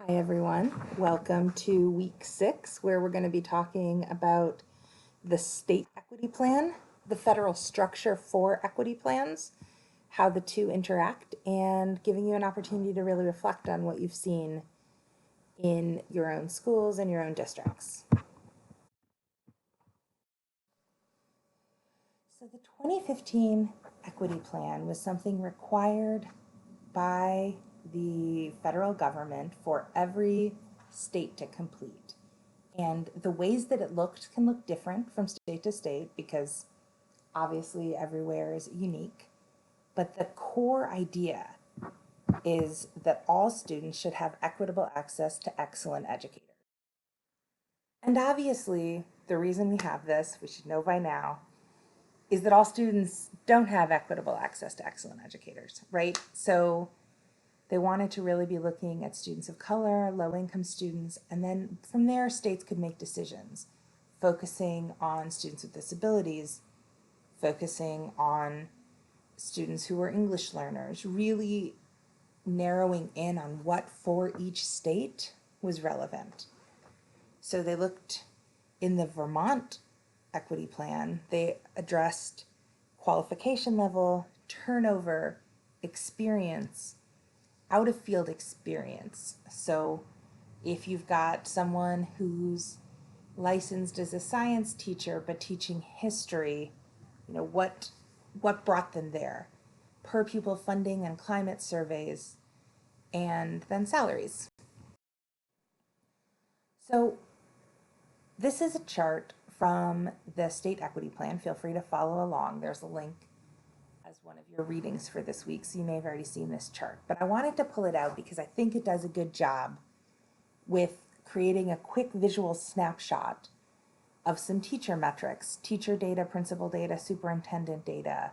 Hi, everyone. Welcome to week 6, where we're going to be talking about the state equity plan, the federal structure for equity plans, how the two interact, and giving you an opportunity to really reflect on what you've seen in your own schools and your own districts. So the 2015 equity plan was something required by the federal government for every state to complete. And the ways that it looked can look different from state to state because obviously everywhere is unique. But the core idea is that all students should have equitable access to excellent educators. And obviously, the reason we have this, we should know by now, is that all students don't have equitable access to excellent educators, right? So they wanted to really be looking at students of color, low-income students, and then from there, states could make decisions, focusing on students with disabilities, focusing on students who were English learners, really narrowing in on what for each state was relevant. So they looked in the Vermont equity plan, they addressed qualification level, turnover, experience, out of field experience. So if you've got someone who's licensed as a science teacher but teaching history, what brought them there? Per pupil funding and climate surveys, and then salaries. So this is a chart from the state equity plan. Feel free to follow along. There's a link as one of your readings for this week, so you may have already seen this chart. But I wanted to pull it out because I think it does a good job with creating a quick visual snapshot of some teacher metrics, teacher data, principal data, superintendent data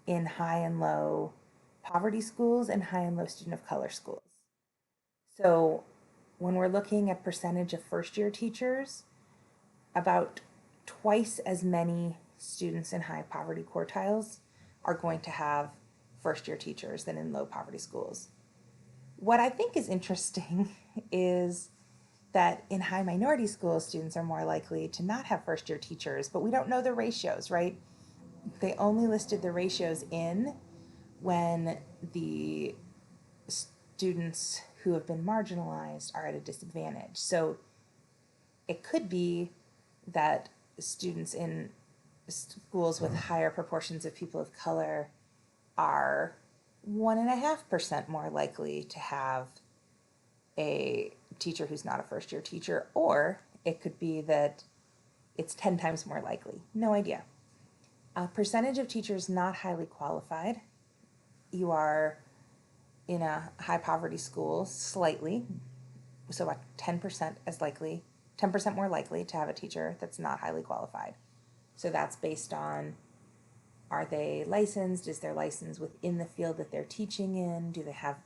in high and low poverty schools and high and low student of color schools. So when we're looking at percentage of first year teachers, about twice as many students in high poverty quartiles are going to have first year teachers than in low poverty schools. What I think is interesting is that in high minority schools, students are more likely to not have first year teachers, but we don't know the ratios, right? They only listed the ratios in when the students who have been marginalized are at a disadvantage. So it could be that students in schools with higher proportions of people of color are 1.5% more likely to have a teacher who's not a first year teacher, or it could be that it's 10 times more likely. No idea. A percentage of teachers not highly qualified. You are in a high poverty school slightly, so about 10% as likely, 10% more likely to have a teacher that's not highly qualified. So that's based on, are they licensed? Is their license within the field that they're teaching in? Do they have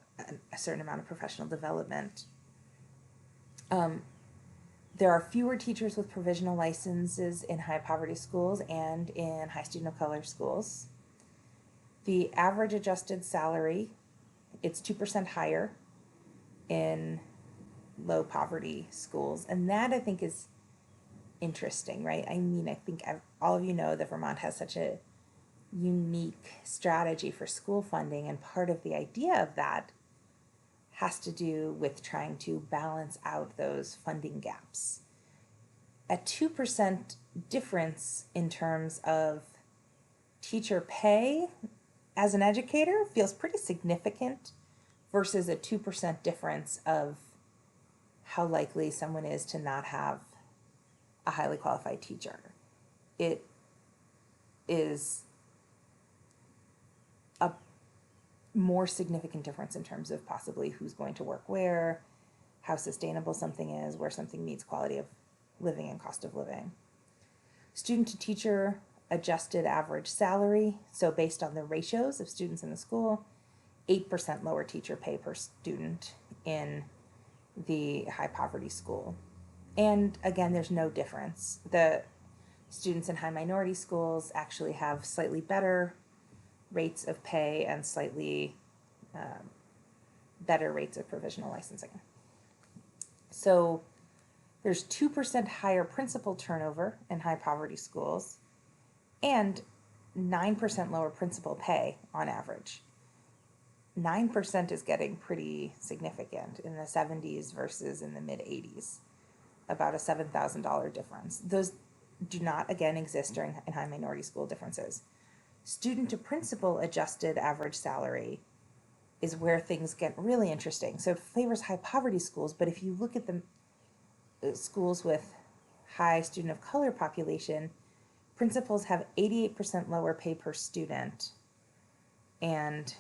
a certain amount of professional development? There are fewer teachers with provisional licenses in high poverty schools and in high student of color schools. The average adjusted salary, it's 2% higher in low poverty schools. And that I think is interesting, right? I mean, I think all of you know that Vermont has such a unique strategy for school funding, and part of the idea of that has to do with trying to balance out those funding gaps. A 2% difference in terms of teacher pay as an educator feels pretty significant versus a 2% difference of how likely someone is to not have a highly qualified teacher. It is a more significant difference in terms of possibly who's going to work where, how sustainable something is, where something meets quality of living and cost of living. Student to teacher adjusted average salary, so based on the ratios of students in the school, 8% lower teacher pay per student in the high poverty school. And again, there's no difference. The students in high minority schools actually have slightly better rates of pay and slightly better rates of provisional licensing. So there's 2% higher principal turnover in high poverty schools and 9% lower principal pay on average. 9% is getting pretty significant in the 70s versus in the mid 80s, about a $7,000 difference. Those do not, again, exist in high minority school differences. Student to principal adjusted average salary is where things get really interesting. So it favors high poverty schools, but if you look at the schools with high student of color population, principals have 88% lower pay per student and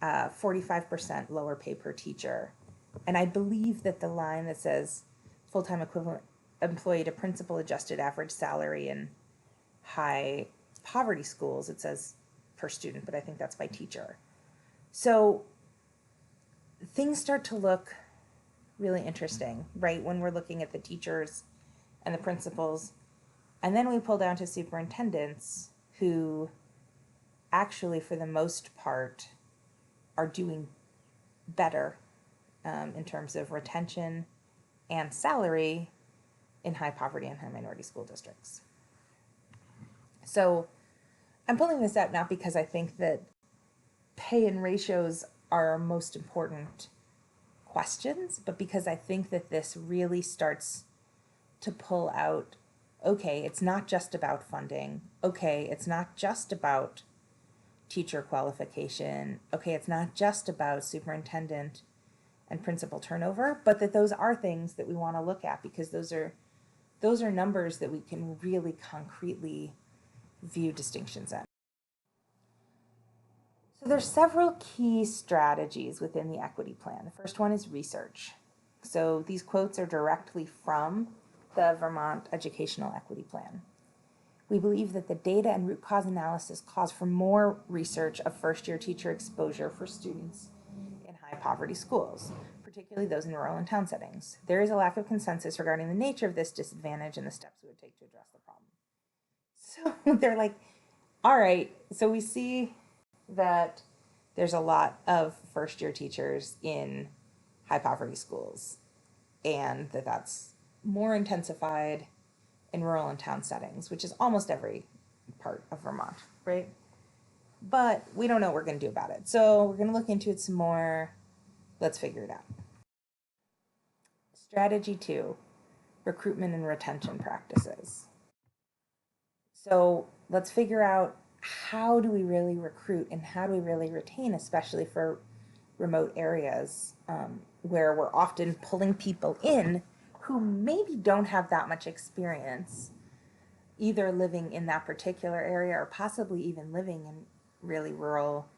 45% lower pay per teacher. And I believe that the line that says full-time equivalent employee to principal adjusted average salary in high poverty schools, it says per student, but I think that's by teacher. So things start to look really interesting, right, when we're looking at the teachers and the principals. And then we pull down to superintendents who actually, for the most part, are doing better in terms of retention and salary in high poverty and high minority school districts. So I'm pulling this out not because I think that pay and ratios are our most important questions, but because I think that this really starts to pull out, okay, it's not just about funding. Okay, it's not just about teacher qualification. Okay, it's not just about superintendent and principal turnover, but that those are things that we want to look at because those are numbers that we can really concretely view distinctions in. So there's several key strategies within the equity plan. The first one is research. So these quotes are directly from the Vermont Educational Equity Plan. We believe that the data and root cause analysis calls for more research of first-year teacher exposure for students in high poverty schools, particularly those in rural and town settings. There is a lack of consensus regarding the nature of this disadvantage and the steps it would take to address the problem. So they're like, all right, so we see that there's a lot of first-year teachers in high poverty schools and that's more intensified in rural and town settings, which is almost every part of Vermont, right? But we don't know what we're going to do about it. So we're going to look into it some more. Let's figure it out. Strategy 2, recruitment and retention practices. So let's figure out how do we really recruit and how do we really retain, especially for remote areas where we're often pulling people in who maybe don't have that much experience either living in that particular area or possibly even living in really rural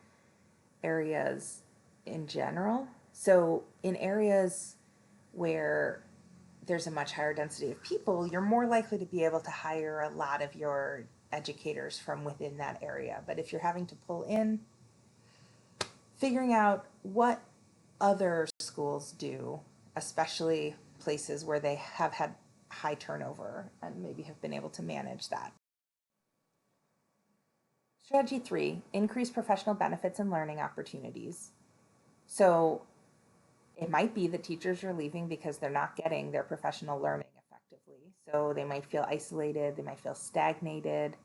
areas in general. So in areas where there's a much higher density of people, you're more likely to be able to hire a lot of your educators from within that area. But if you're having to pull in, figuring out what other schools do, especially places where they have had high turnover and maybe have been able to manage that. Strategy 3, increase professional benefits and learning opportunities. So it might be that teachers are leaving because they're not getting their professional learning effectively. So they might feel isolated, they might feel stagnated.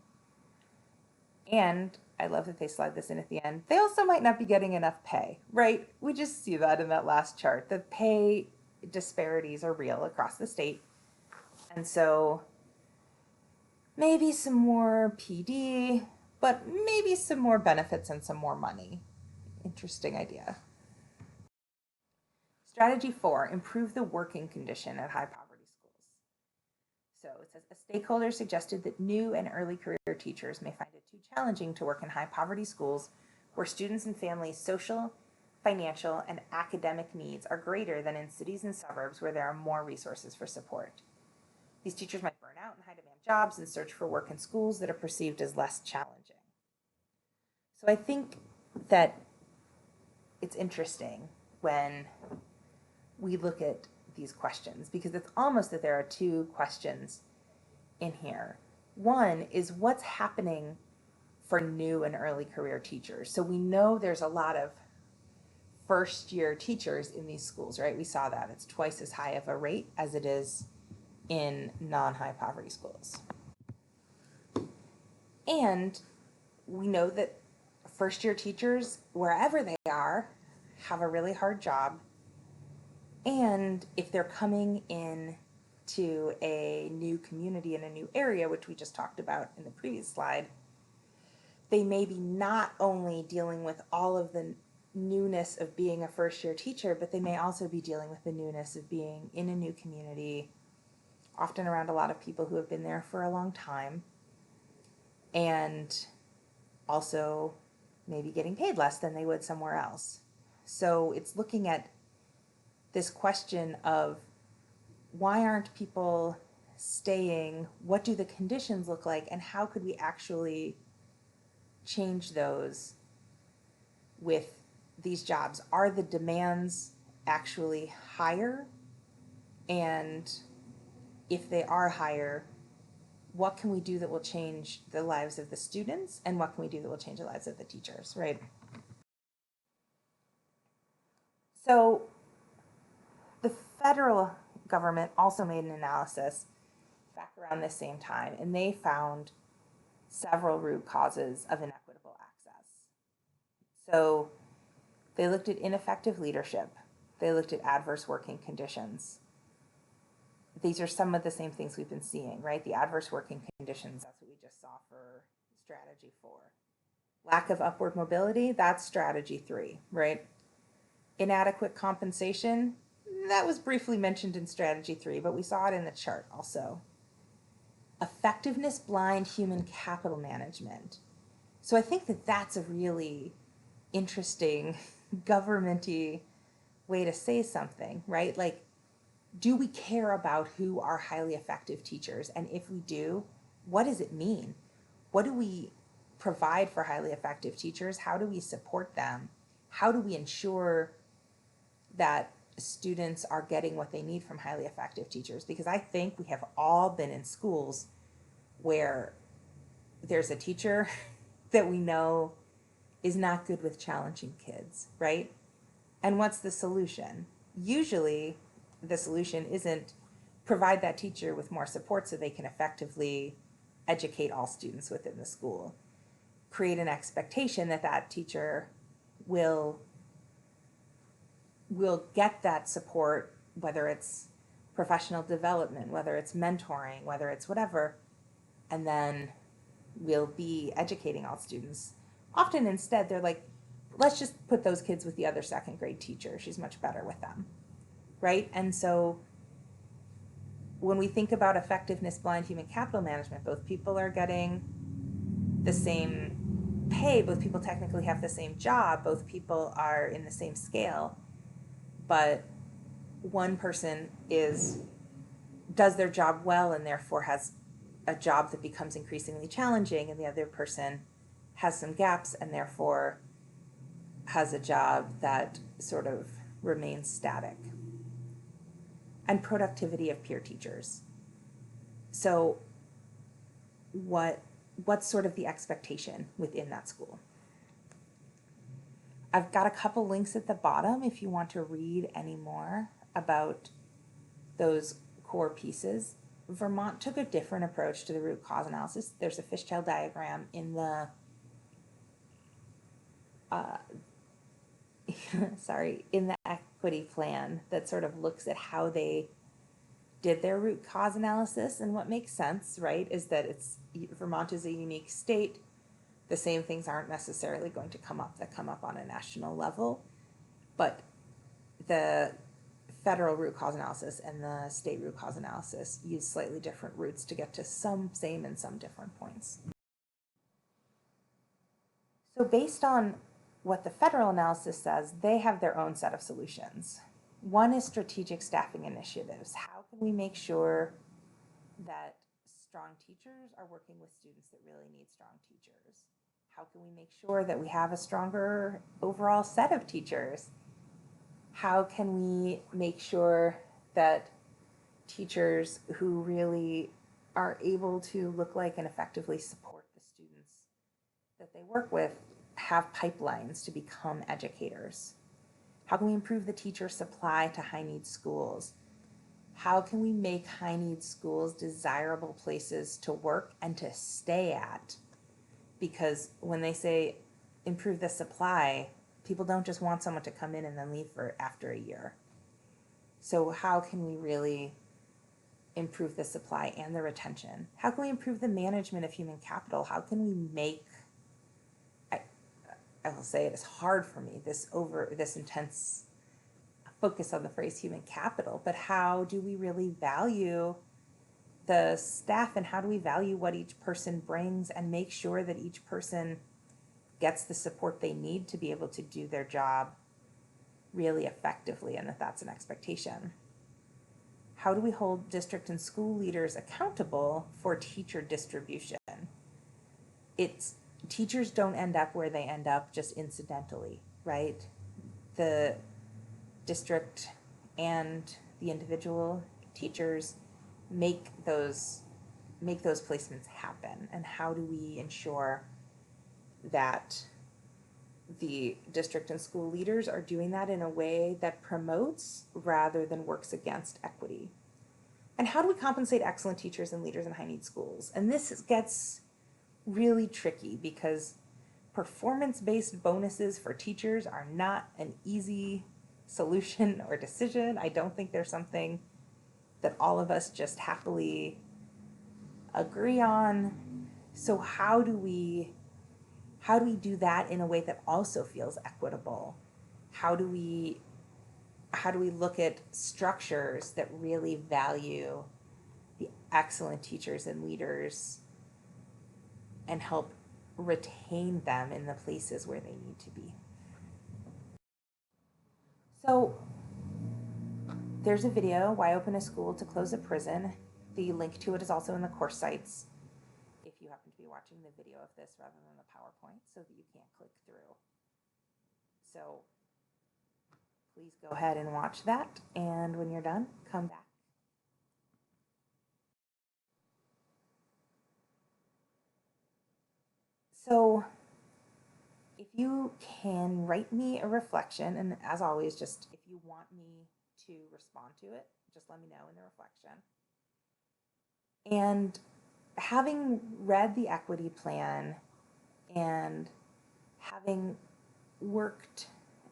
And I love that they slide this in at the end. They also might not be getting enough pay, right? We just see that in that last chart. The pay disparities are real across the state. And so maybe some more PD, but maybe some more benefits and some more money. Interesting idea. Strategy 4, improve the working condition at high poverty schools. So it says a stakeholder suggested that new and early career teachers may find it too challenging to work in high poverty schools where students and families' social, financial, and academic needs are greater than in cities and suburbs where there are more resources for support. These teachers might burn out in high demand jobs and search for work in schools that are perceived as less challenging. So I think that it's interesting when we look at these questions because it's almost that there are two questions in here. One is what's happening for new and early career teachers. So we know there's a lot of first year teachers in these schools, right? We saw that it's twice as high of a rate as it is in non-high poverty schools. And we know that first year teachers, wherever they are, have a really hard job. And if they're coming in to a new community in a new area, which we just talked about in the previous slide, they may be not only dealing with all of the newness of being a first year teacher, but they may also be dealing with the newness of being in a new community, often around a lot of people who have been there for a long time, and also maybe getting paid less than they would somewhere else. So it's looking at this question of why aren't people staying? What do the conditions look like? And how could we actually change those with these jobs? Are the demands actually higher? And if they are higher, what can we do that will change the lives of the students? And what can we do that will change the lives of the teachers, right? So the federal government also made an analysis back around the same time, and they found several root causes of inequitable access. So they looked at ineffective leadership. They looked at adverse working conditions. These are some of the same things we've been seeing, right? The adverse working conditions, that's what we just saw for strategy 4. Lack of upward mobility, that's strategy 3, right? Inadequate compensation, that was briefly mentioned in strategy 3, but we saw it in the chart also. Effectiveness blind human capital management. So I think that that's a really interesting government-y way to say something, right? Like, do we care about who are highly effective teachers? And if we do, what does it mean? What do we provide for highly effective teachers? How do we support them? How do we ensure that students are getting what they need from highly effective teachers? Because I think we have all been in schools where there's a teacher that we know is not good with challenging kids, right? And what's the solution? Usually the solution isn't provide that teacher with more support so they can effectively educate all students within the school. Create an expectation that that teacher will get that support, whether it's professional development, whether it's mentoring, whether it's whatever, and then we'll be educating all students. Often instead, they're like, let's just put those kids with the other second grade teacher. She's much better with them, right? And so when we think about effectiveness blind human capital management, both people are getting the same pay, both people technically have the same job, both people are in the same scale, but one person does their job well and therefore has a job that becomes increasingly challenging, and the other person has some gaps and therefore has a job that sort of remains static. And productivity of peer teachers. So what's sort of the expectation within that school? I've got a couple links at the bottom if you want to read any more about those core pieces. Vermont took a different approach to the root cause analysis. There's a fishtail diagram in the in the equity plan that sort of looks at how they did their root cause analysis. And what makes sense, right, is that Vermont is a unique state. The same things aren't necessarily going to come up that come up on a national level, but the federal root cause analysis and the state root cause analysis use slightly different routes to get to some same and some different points. So based on what the federal analysis says, they have their own set of solutions. One is strategic staffing initiatives. How can we make sure that strong teachers are working with students that really need strong teachers? How can we make sure that we have a stronger overall set of teachers? How can we make sure that teachers who really are able to look like and effectively support the students that they work with have pipelines to become educators? How can we improve the teacher supply to high-need schools? How can we make high-need schools desirable places to work and to stay at? Because when they say improve the supply, people don't just want someone to come in and then leave for after a year. So how can we really improve the supply and the retention? How can we improve the management of human capital? How can we make, I will say it is hard for me, this intense focus on the phrase human capital, but how do we really value the staff, and how do we value what each person brings and make sure that each person gets the support they need to be able to do their job really effectively, and that that's an expectation? How do we hold district and school leaders accountable for teacher distribution? Teachers don't end up where they end up just incidentally, right? The district and the individual teachers make those placements happen. And how do we ensure that the district and school leaders are doing that in a way that promotes rather than works against equity? And how do we compensate excellent teachers and leaders in high-need schools? And this gets really tricky because performance-based bonuses for teachers are not an easy solution or decision. I don't think there's something that all of us just happily agree on. So how do we do that in a way that also feels equitable? How do we look at structures that really value the excellent teachers and leaders and help retain them in the places where they need to be? So there's a video, Why Open a School to Close a Prison. The link to it is also in the course sites if you happen to be watching the video of this rather than the PowerPoint, so that you can't click through. So please go ahead and watch that, and when you're done, come back. So if you can write me a reflection, and as always, just if you want me to respond to it, just let me know in the reflection. And having read the equity plan and having worked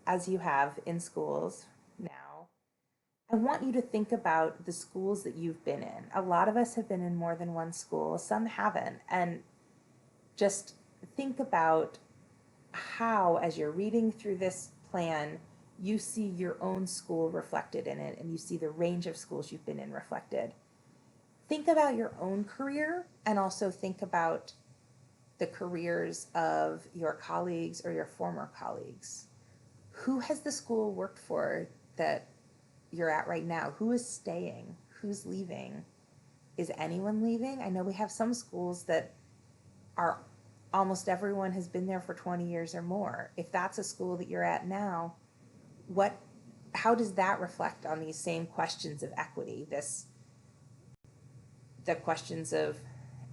as you have in schools now, I want you to think about the schools that you've been in. A lot of us have been in more than one school, some haven't, and just think about how, as you're reading through this plan, you see your own school reflected in it, and you see the range of schools you've been in reflected. Think about your own career, and also think about the careers of your colleagues or your former colleagues. Who has the school worked for that you're at right now? Who is staying? Who's leaving? Is anyone leaving? I know we have some schools that are almost everyone has been there for 20 years or more. If that's a school that you're at now, how does that reflect on these same questions of equity? The questions of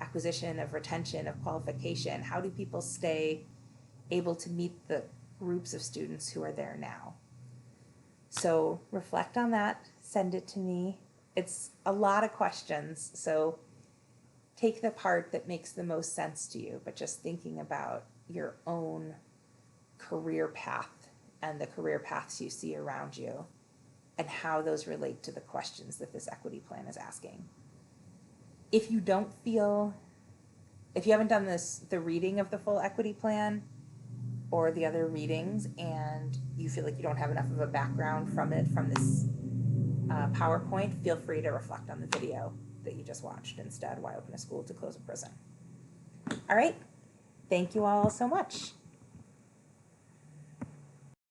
acquisition, of retention, of qualification. How do people stay able to meet the groups of students who are there now? So reflect on that, send it to me. It's a lot of questions, so take the part that makes the most sense to you, but just thinking about your own career path and the career paths you see around you and how those relate to the questions that this equity plan is asking. If you haven't done the reading of the full equity plan or the other readings, and you feel like you don't have enough of a background from this PowerPoint, feel free to reflect on the video that you just watched instead, Why Open a School to Close a Prison. All right, thank you all so much.